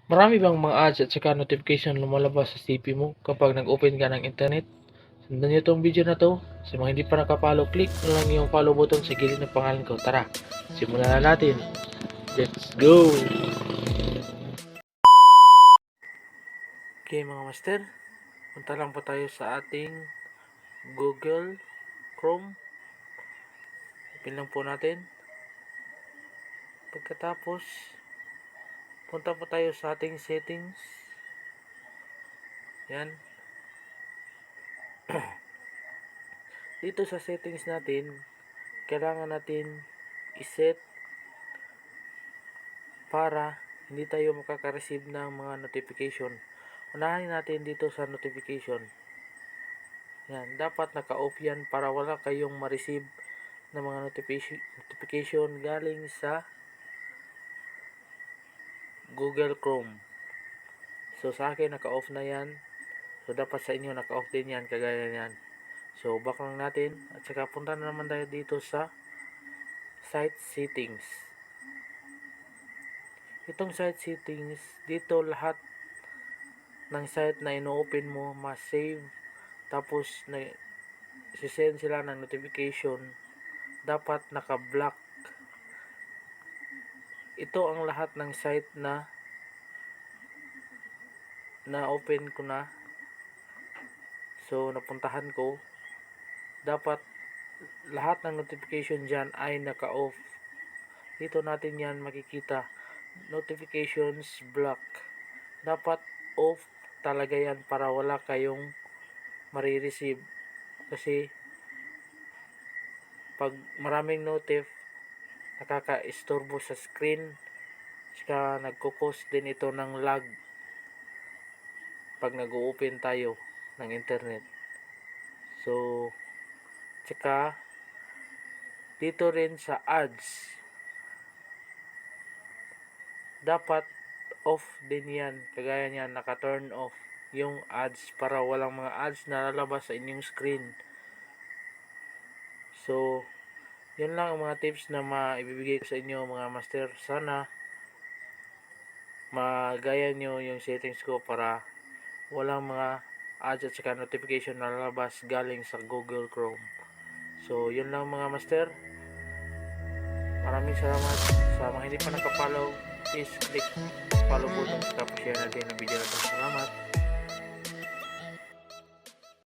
Marami bang mga ads at saka notification lumalabas sa CP mo kapag nag-open ka ng internet? Sundan niyo itong video na to. Sa mga hindi pa nakapollow, click na lang yung follow button sa gilid ng pangalan ko. Tara, simulan na natin. Let's go! Okay mga master, punta lang po tayo sa ating Google Chrome. Open lang po natin. Pagkatapos, punta po tayo sa ating settings. Yan. Dito sa settings natin, kailangan natin iset para hindi tayo makaka-receive ng mga notification. Unahin natin dito sa notification. Yan, dapat naka-off yan para wala kayong ma-receive ng mga notification galing sa Google Chrome. So sa akin naka-off na yan. So dapat sa inyo naka-off din yan, kagaya yan. So back lang natin at saka punta na naman tayo dito sa site settings. Itong site settings, dito lahat ng site na ino-open mo ma-save, tapos sisend sila ng notification, dapat naka-block. Ito ang lahat ng site na open ko na. So napuntahan ko, dapat lahat ng notification dyan ay naka-off. Dito natin yan makikita, notifications block. Dapat off talaga yan para wala kayong marireceive. Kasi pag maraming notif, nakaka-istorbo sa screen, saka nagkukos din ito ng lag pag nag-open tayo ng internet. So saka dito rin sa ads, dapat off din yan, kagaya niyan, naka-turn off yung ads para walang mga ads na lalabas sa inyong screen. So yun lang ang mga tips na maibibigay ko sa inyo mga master. Sana magaya nyo yung settings ko para walang mga ads at saka notification na lalabas galing sa Google Chrome. So yun lang mga master. Maraming salamat. Sa mga hindi pa nakapollow, please click follow button at share na din ang video na ito. Salamat.